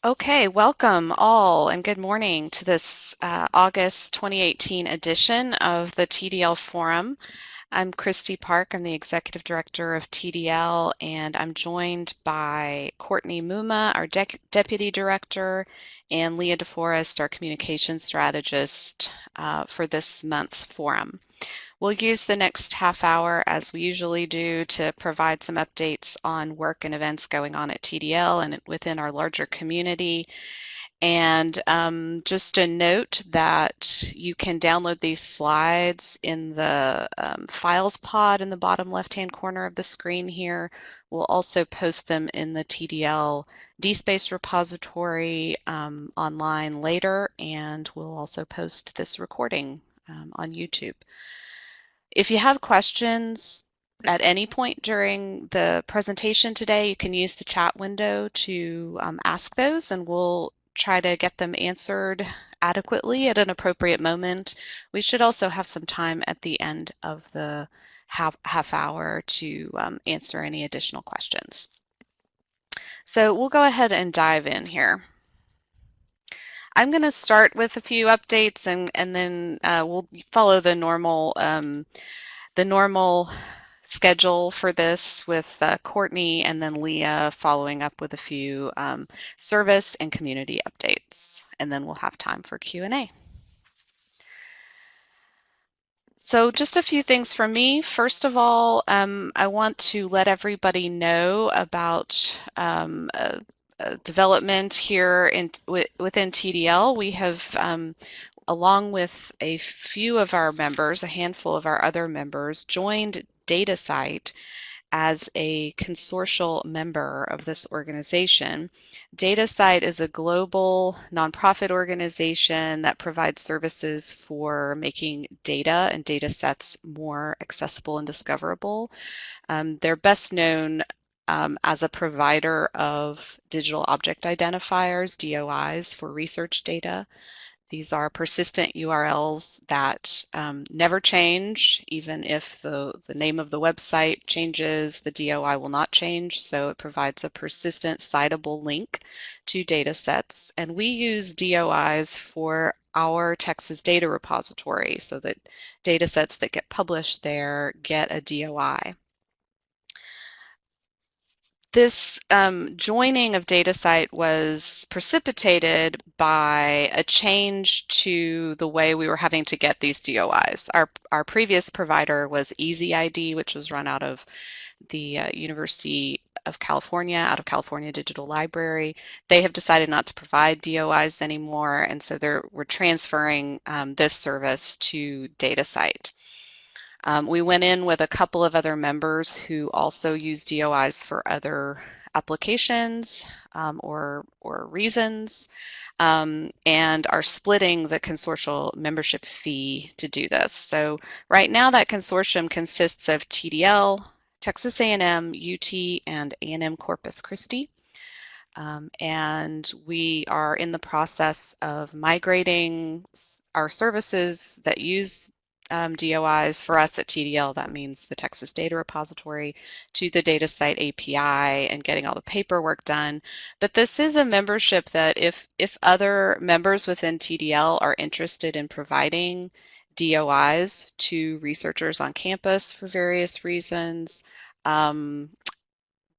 Okay, welcome all and good morning to this August 2018 edition of the TDL Forum. I'm Christy Park. I'm the Executive Director of TDL, and I'm joined by Courtney Muma, our Deputy Director, and Leah DeForest, our Communications Strategist, for this month's forum. We'll use the next half hour, as we usually do, to provide some updates on work and events going on at TDL and within our larger community. And just a note that you can download these slides in the Files pod in the bottom left-hand corner of the screen here. We'll also post them in the TDL DSpace repository online later, and we'll also post this recording on YouTube. If you have questions at any point during the presentation today, you can use the chat window to ask those, and we'll try to get them answered adequately at an appropriate moment. We should also have some time at the end of the half hour to answer any additional questions. So we'll go ahead and dive in here. I'm going to start with a few updates, and then we'll follow the normal schedule for this with Courtney and then Leah following up with a few service and community updates, and then we'll have time for Q&A. So just a few things from me. First of all, I want to let everybody know about development here within TDL. We have, along with a few of our members, a handful of our other members, joined DataCite as a consortial member of this organization. DataCite is a global nonprofit organization that provides services for making data and data sets more accessible and discoverable. They're best known as a provider of digital object identifiers, DOIs, for research data. These are persistent URLs that never change. Even if the name of the website changes, the DOI will not change. So it provides a persistent citable link to data sets. And we use DOIs for our Texas data repository so that data sets that get published there get a DOI. This joining of DataCite was precipitated by a change to the way we were having to get these DOIs. Our previous provider was EasyID, which was run out of the University of California, out of California Digital Library. They have decided not to provide DOIs anymore, and so we're transferring this service to DataCite. We went in with a couple of other members who also use DOIs for other applications or reasons, and are splitting the consortial membership fee to do this. So right now that consortium consists of TDL, Texas A&M, UT, and A&M Corpus Christi. And we are in the process of migrating our services that use DOIs. For us at TDL, that means the Texas Data Repository, to the DataCite API and getting all the paperwork done. But this is a membership that if other members within TDL are interested in providing DOIs to researchers on campus for various reasons,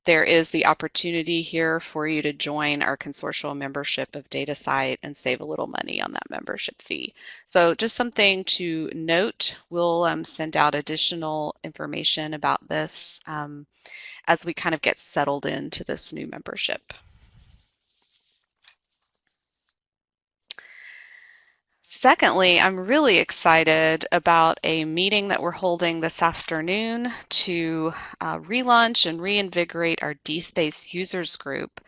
there is the opportunity here for you to join our consortial membership of DataCite and save a little money on that membership fee. So just something to note. We'll send out additional information about this as we kind of get settled into this new membership. Secondly, I'm really excited about a meeting that we're holding this afternoon to relaunch and reinvigorate our DSpace users group.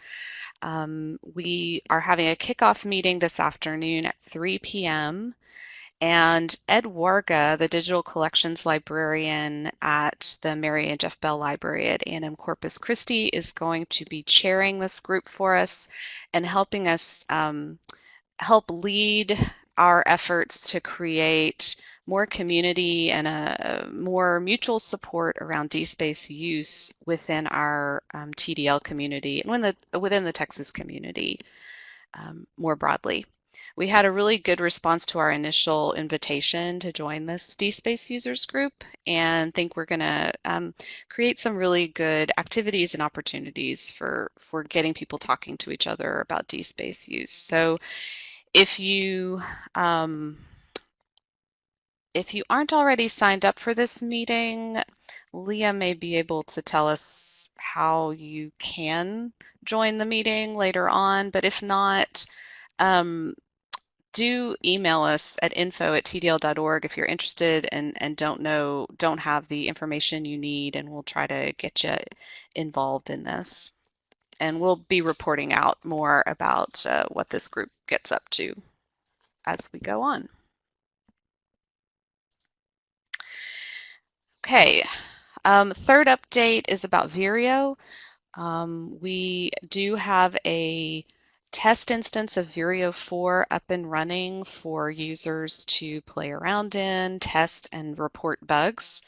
We are having a kickoff meeting this afternoon at 3 p.m. And Ed Warga, the digital collections librarian at the Mary and Jeff Bell Library at A&M Corpus Christi, is going to be chairing this group for us and helping us help lead our efforts to create more community and a more mutual support around DSpace use within our TDL community and within the Texas community. more broadly. We had a really good response to our initial invitation to join this DSpace users group, and think we're going to create some really good activities and opportunities for getting people talking to each other about DSpace use. So um, if you aren't already signed up for this meeting, Leah may be able to tell us how you can join the meeting later on, but if not, do email us at info@tdl.org if you're interested and don't have the information you need, and we'll try to get you involved in this. And we'll be reporting out more about what this group gets up to as we go on. Okay, third update is about Vireo. We do have a test instance of Vireo 4 up and running for users to play around in, test, and report bugs.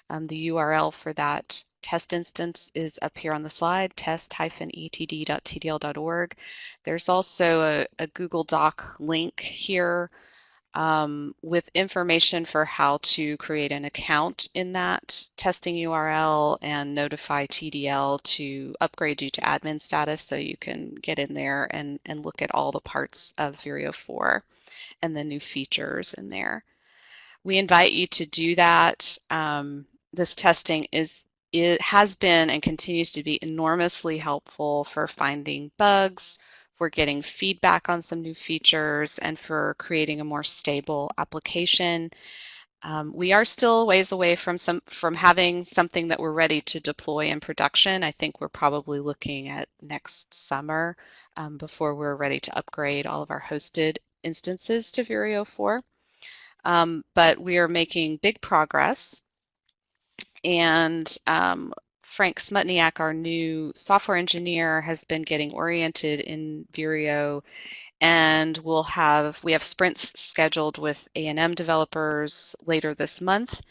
The URL for that test instance is up here on the slide, test-etd.tdl.org. There's also a Google Doc link here with information for how to create an account in that testing URL and notify TDL to upgrade you to admin status so you can get in there and look at all the parts of Vireo 4 and the new features in there. We invite you to do that. This testing it has been and continues to be enormously helpful for finding bugs, for getting feedback on some new features, and for creating a more stable application. We are still a ways away from having something that we're ready to deploy in production. I think we're probably looking at next summer before we're ready to upgrade all of our hosted instances to Vireo 4. But we are making big progress. And Frank Smutniak, our new software engineer, has been getting oriented in Vireo, and we have sprints scheduled with A&M developers later this month,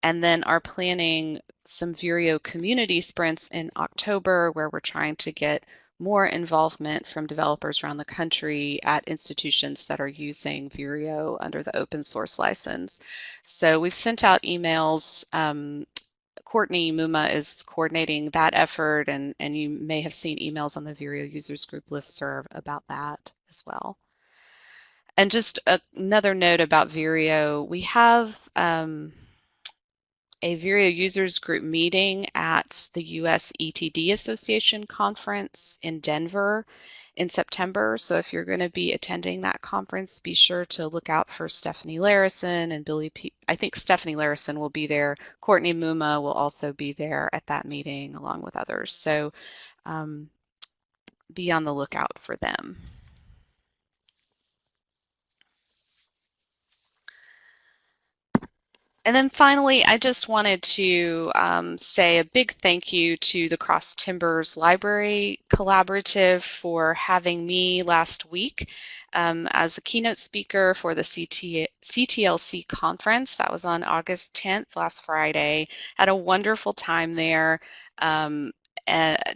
and then are planning some Vireo community sprints in October, where we're trying to get more involvement from developers around the country at institutions that are using Vireo under the open source license. So we've sent out emails. Courtney Muma is coordinating that effort, and you may have seen emails on the Vireo users group listserv about that as well. And just another note about Vireo, we have a Vireo users group meeting at the US ETD Association conference in Denver in September. So if you're going to be attending that conference, be sure to look out for Stephanie Larison and Billy P. I think Stephanie Larison will be there. Courtney Muma will also be there at that meeting along with others. So be on the lookout for them. And then finally, I just wanted to say a big thank you to the Cross Timbers Library Collaborative for having me last week as a keynote speaker for the CTLC conference. That was on August 10th, last Friday. Had a wonderful time there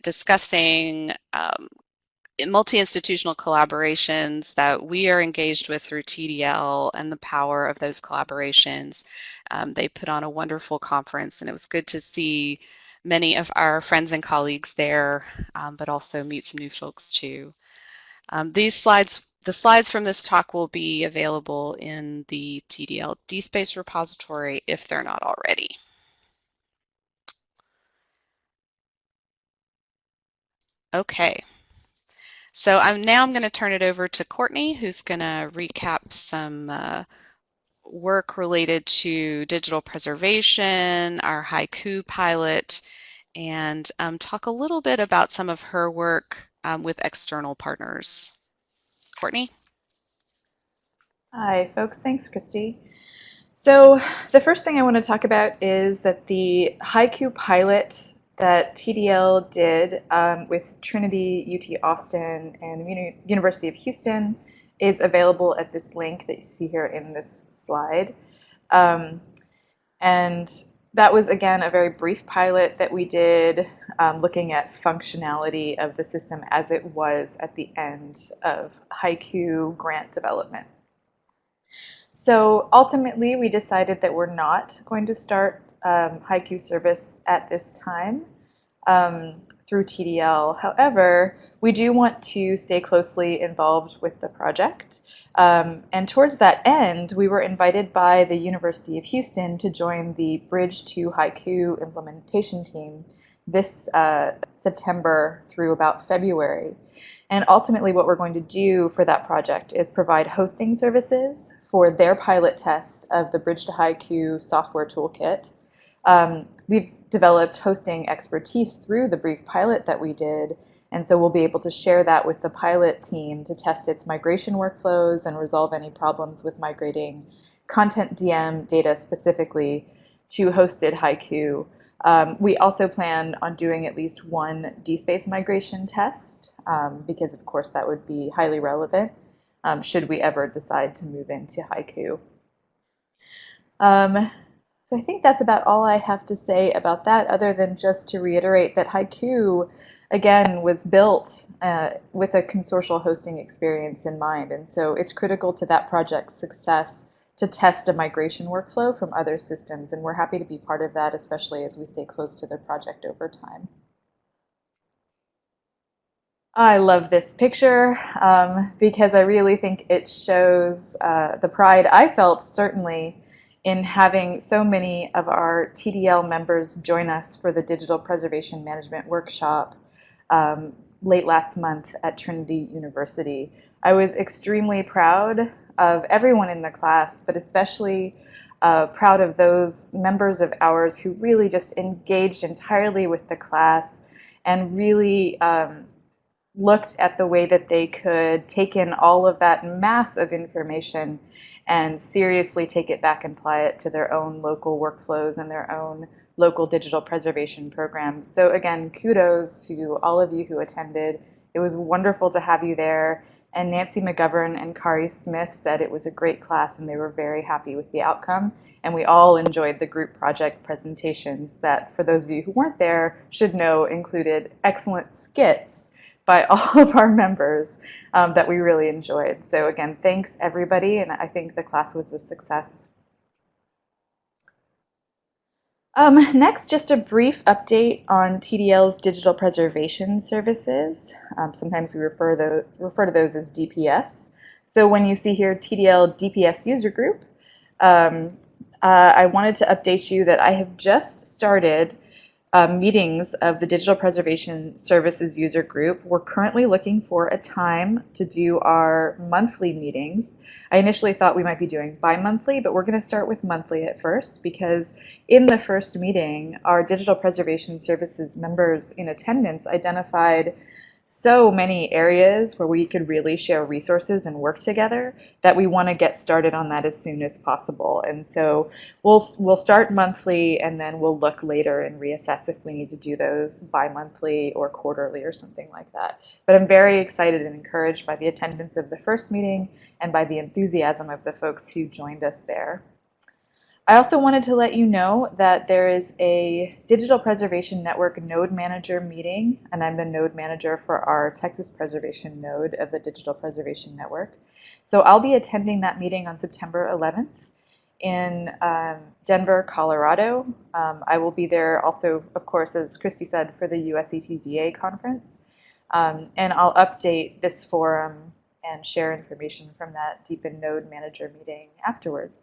discussing multi-institutional collaborations that we are engaged with through TDL and the power of those collaborations. They put on a wonderful conference, and it was good to see many of our friends and colleagues there, but also meet some new folks too. The slides from this talk will be available in the TDL DSpace repository if they're not already. Okay. So I'm going to turn it over to Courtney, who's going to recap some work related to digital preservation, our Hyku pilot, and talk a little bit about some of her work with external partners. Courtney? Hi, folks. Thanks, Christy. So the first thing I want to talk about is that the Hyku pilot that TDL did with Trinity, UT Austin, and the University of Houston is available at this link that you see here in this slide. And that was, again, a very brief pilot that we did looking at functionality of the system as it was at the end of Hyku grant development. So ultimately, we decided that we're not going to start Hyku service at this time through TDL. However, we do want to stay closely involved with the project. And towards that end, we were invited by the University of Houston to join the Bridge to Hyku implementation team this September through about February. And ultimately, what we're going to do for that project is provide hosting services for their pilot test of the Bridge to Hyku software toolkit. We've developed hosting expertise through the brief pilot that we did, and so we'll be able to share that with the pilot team to test its migration workflows and resolve any problems with migrating content DM data specifically to hosted Hyku. We also plan on doing at least one DSpace migration test because, of course, that would be highly relevant should we ever decide to move into Hyku. So I think that's about all I have to say about that, other than just to reiterate that Hyku, again, was built with a consortial hosting experience in mind. And so it's critical to that project's success to test a migration workflow from other systems. And we're happy to be part of that, especially as we stay close to the project over time. I love this picture because I really think it shows the pride I felt, certainly, in having so many of our TDL members join us for the Digital Preservation Management Workshop late last month at Trinity University. I was extremely proud of everyone in the class, but especially proud of those members of ours who really just engaged entirely with the class and really looked at the way that they could take in all of that mass of information and seriously take it back and apply it to their own local workflows and their own local digital preservation programs. So again, kudos to all of you who attended. It was wonderful to have you there. And Nancy McGovern and Kari Smith said it was a great class and they were very happy with the outcome. And we all enjoyed the group project presentations that, for those of you who weren't there, should know included excellent skits by all of our members that we really enjoyed. So again, thanks everybody, and I think the class was a success. Next, just a brief update on TDL's digital preservation services. Sometimes we refer to those as DPS. So when you see here TDL DPS user group, I wanted to update you that I have just started meetings of the Digital Preservation Services user group. We're currently looking for a time to do our monthly meetings. I initially thought we might be doing bi-monthly, but we're going to start with monthly at first because in the first meeting, our Digital Preservation Services members in attendance identified so many areas where we could really share resources and work together that we want to get started on that as soon as possible. And so we'll start monthly and then we'll look later and reassess if we need to do those bi-monthly or quarterly or something like that. But I'm very excited and encouraged by the attendance of the first meeting and by the enthusiasm of the folks who joined us there. I also wanted to let you know that there is a Digital Preservation Network Node Manager meeting, and I'm the node manager for our Texas Preservation node of the Digital Preservation Network. So I'll be attending that meeting on September 11th in Denver, Colorado. I will be there also, of course, as Christy said, for the USETDA conference. And I'll update this forum and share information from that Deepen Node Manager meeting afterwards.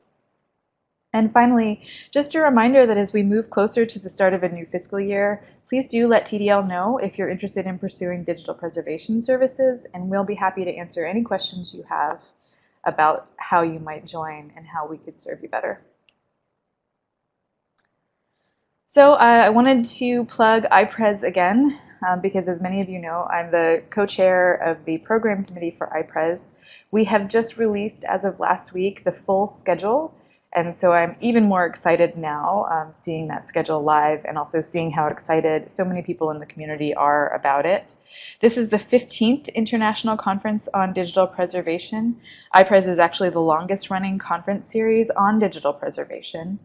And finally, just a reminder that as we move closer to the start of a new fiscal year, please do let TDL know if you're interested in pursuing digital preservation services, and we'll be happy to answer any questions you have about how you might join and how we could serve you better. So I wanted to plug iPres again, because as many of you know, I'm the co-chair of the program committee for iPres. We have just released, as of last week, the full schedule. And so I'm even more excited now seeing that schedule live and also seeing how excited so many people in the community are about it. This is the 15th International Conference on Digital Preservation. iPres is actually the longest running conference series on digital preservation.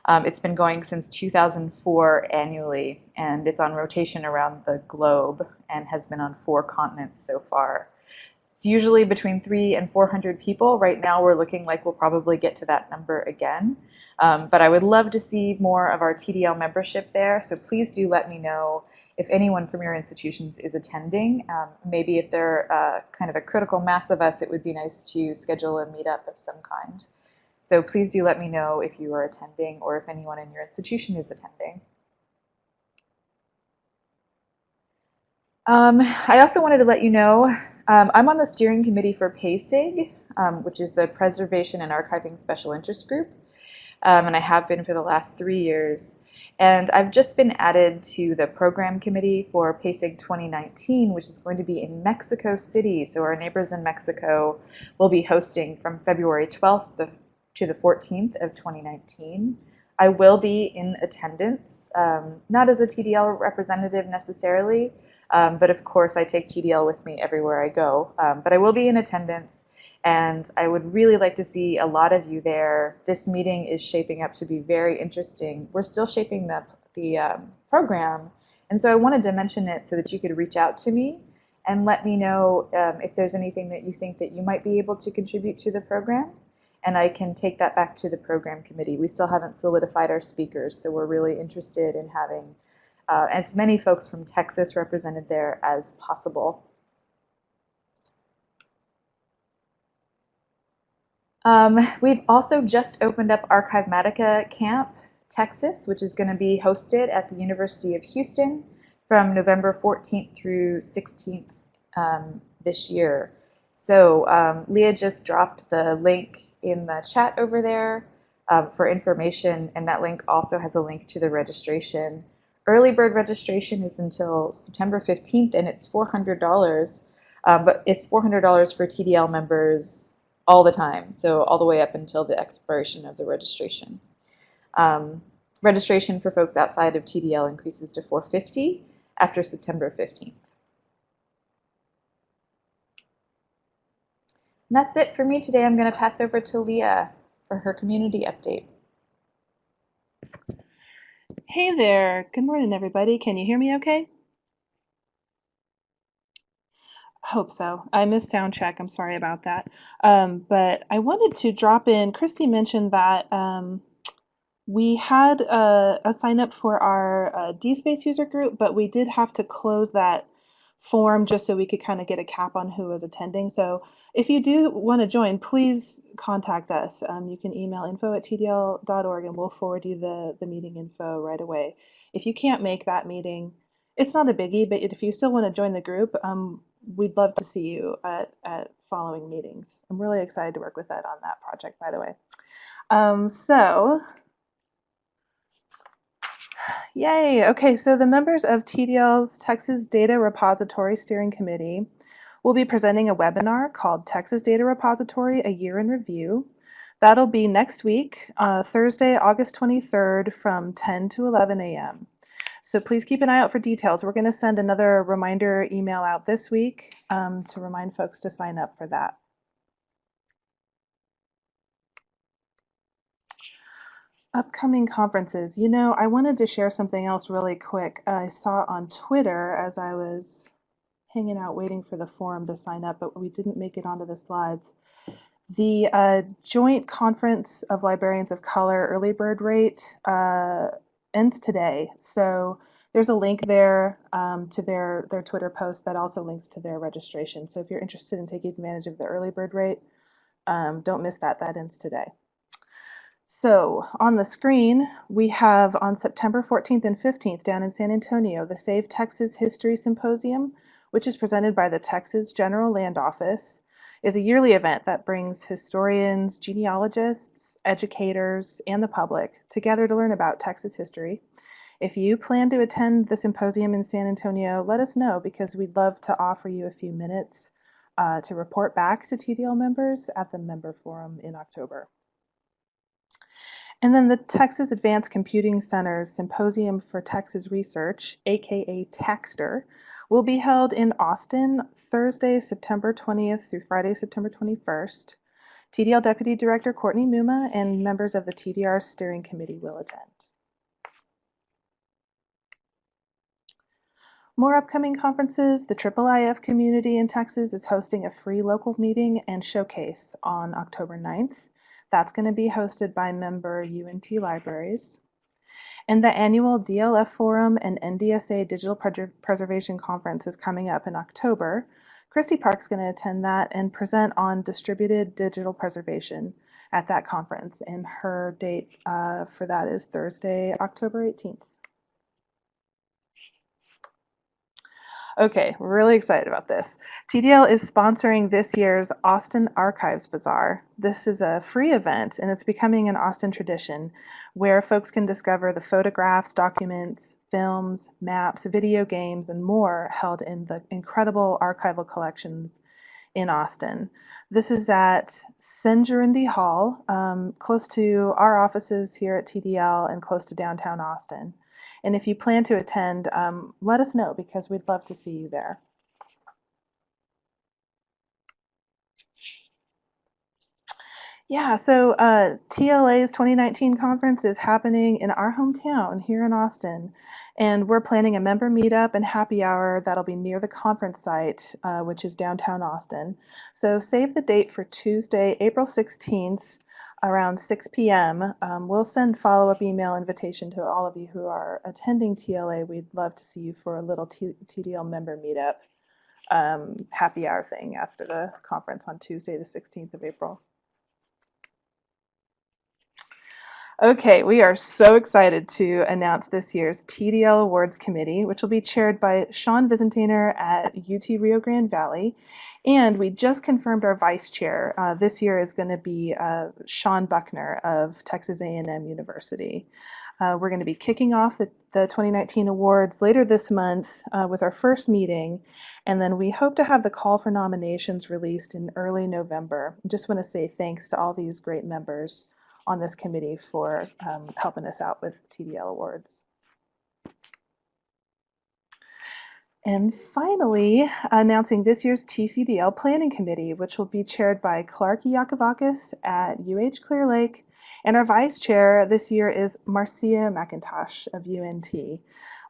It's been going since 2004 annually, and it's on rotation around the globe and has been on 4 continents so far. It's usually between 300 and 400 people. Right now, we're looking like we'll probably get to that number again. But I would love to see more of our TDL membership there, so please do let me know if anyone from your institutions is attending. Maybe if they're kind of a critical mass of us, it would be nice to schedule a meetup of some kind. So please do let me know if you are attending or if anyone in your institution is attending. I also wanted to let you know I'm on the steering committee for PASIG, which is the Preservation and Archiving Special Interest Group, and I have been for the last 3 years. And I've just been added to the program committee for PASIG 2019, which is going to be in Mexico City. So our neighbors in Mexico will be hosting from February 12th to the 14th of 2019. I will be in attendance, not as a TDL representative necessarily, but of course I take TDL with me everywhere I go. But I will be in attendance, and I would really like to see a lot of you there. This meeting is shaping up to be very interesting. We're still shaping the program, and so I wanted to mention it so that you could reach out to me and let me know if there's anything that you think that you might be able to contribute to the program, and I can take that back to the program committee. We still haven't solidified our speakers, so we're really interested in having as many folks from Texas represented there as possible. We've also just opened up Archivematica Camp Texas, which is going to be hosted at the University of Houston from November 14th through 16th this year. So Leah just dropped the link in the chat over there for information, and that link also has a link to the registration. Early bird registration is until September 15th, and it's $400, but it's $400 for TDL members all the time, so all the way up until the expiration of the registration. Registration for folks outside of TDL increases to $450 after September 15th. And that's it for me today. I'm going to pass over to Leah for her community update. Hey there. Good morning, everybody. Can you hear me okay? Hope so. I missed sound check. I'm sorry about that. But I wanted to drop in. Christy mentioned that we had a sign up for our DSpace user group, but we did have to close that form just so we could kind of get a cap on who was attending. So if you do want to join, please contact us. You can email info@tdl.org and we'll forward you the meeting info right away. If you can't make that meeting, it's not a biggie, but if you still want to join the group, we'd love to see you at following meetings. I'm really excited to work with Ed on that project, by the way. Yay! Okay, so the members of TDL's Texas Data Repository Steering Committee will be presenting a webinar called Texas Data Repository, A Year in Review. That'll be next week, Thursday, August 23rd from 10 to 11 a.m. So please keep an eye out for details. We're going to send another reminder email out this week to remind folks to sign up for that. Upcoming conferences. You know, I wanted to share something else really quick. I saw on Twitter as I was hanging out waiting for the forum to sign up, but we didn't make it onto the slides. The Joint Conference of Librarians of Color Early Bird Rate ends today. So there's a link there to their Twitter post that also links to their registration. So if you're interested in taking advantage of the early bird rate, don't miss that. That ends today. So on the screen, we have on September 14th and 15th down in San Antonio, the Save Texas History Symposium, which is presented by the Texas General Land Office, is a yearly event that brings historians, genealogists, educators, and the public together to learn about Texas history. If you plan to attend the symposium in San Antonio, let us know because we'd love to offer you a few minutes to report back to TDL members at the member forum in October. And then the Texas Advanced Computing Center's Symposium for Texas Research, aka TAXTER, will be held in Austin Thursday, September 20th through Friday, September 21st. TDL Deputy Director Courtney Muma and members of the TDR Steering Committee will attend. More upcoming conferences. The IIIF community in Texas is hosting a free local meeting and showcase on October 9th. That's going to be hosted by member UNT libraries. And the annual DLF Forum and NDSA Digital Preservation Conference is coming up in October. Christy Park's going to attend that and present on distributed digital preservation at that conference. And her date for that is Thursday, October 18th. Okay, we're really excited about this. TDL is sponsoring this year's Austin Archives Bazaar. This is a free event, and it's becoming an Austin tradition where folks can discover the photographs, documents, films, maps, video games, and more held in the incredible archival collections in Austin. This is at Senjurindy Hall, close to our offices here at TDL and close to downtown Austin. And if you plan to attend, let us know because we'd love to see you there. Yeah, so TLA's 2019 conference is happening in our hometown here in Austin. And we're planning a member meetup and happy hour that'll be near the conference site, which is downtown Austin. So save the date for Tuesday, April 16th, around 6 p.m. We'll send follow-up email invitation to all of you who are attending TLA. We'd love to see you for a little TDL member meetup happy hour thing after the conference on Tuesday, the 16th of April. Okay, we are so excited to announce this year's TDL Awards Committee, which will be chaired by Sean Visentainer at UT Rio Grande Valley. And we just confirmed our vice chair. This year is going to be Sean Buckner of Texas A&M University. We're going to be kicking off the 2019 awards later this month with our first meeting. And then we hope to have the call for nominations released in early November. I just want to say thanks to all these great members on this committee for helping us out with TDL Awards. And finally, announcing this year's TCDL Planning Committee, which will be chaired by Clark Yakovakis at UH Clear Lake. And our vice chair this year is Marcia McIntosh of UNT.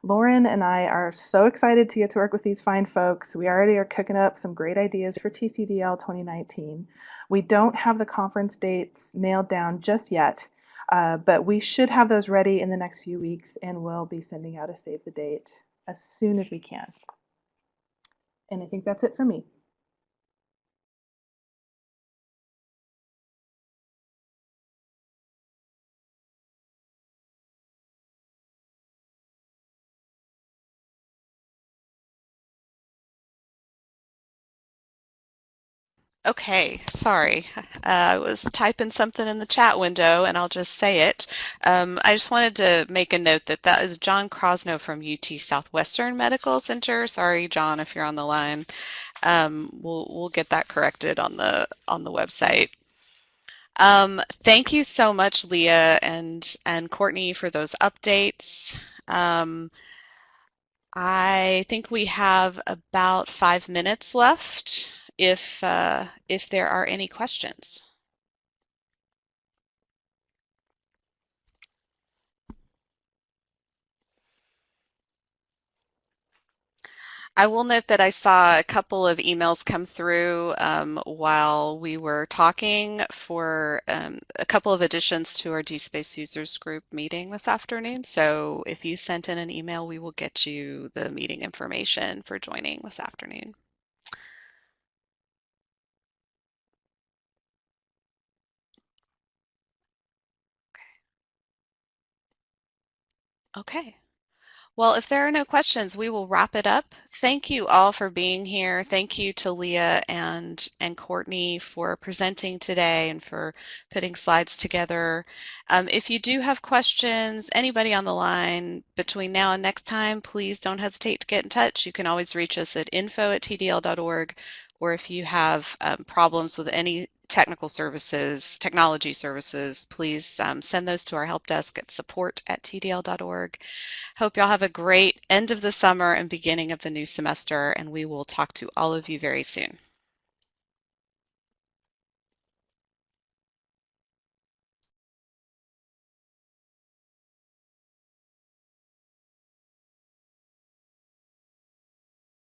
Lauren and I are so excited to get to work with these fine folks. We already are cooking up some great ideas for TCDL 2019. We don't have the conference dates nailed down just yet, but we should have those ready in the next few weeks, and we'll be sending out a save the date as soon as we can. And I think that's it for me. Okay, sorry. I was typing something in the chat window and I'll just say it. I just wanted to make a note that that is John Krosno from UT Southwestern Medical Center. Sorry, John, if you're on the line. We'll get that corrected on the website. Thank you so much, Leah and Courtney, for those updates. I think we have about 5 minutes left if there are any questions. I will note that I saw a couple of emails come through while we were talking for a couple of additions to our DSpace users group meeting this afternoon. So if you sent in an email, we will get you the meeting information for joining this afternoon. Okay. Well, if there are no questions, we will wrap it up. Thank you all for being here. Thank you to Leah and Courtney for presenting today and for putting slides together. If you do have questions, anybody on the line between now and next time, please don't hesitate to get in touch. You can always reach us at info@tdl.org, or if you have problems with any technology services, please send those to our help desk at support@tdl.org. Hope y'all have a great end of the summer and beginning of the new semester, and we will talk to all of you very soon.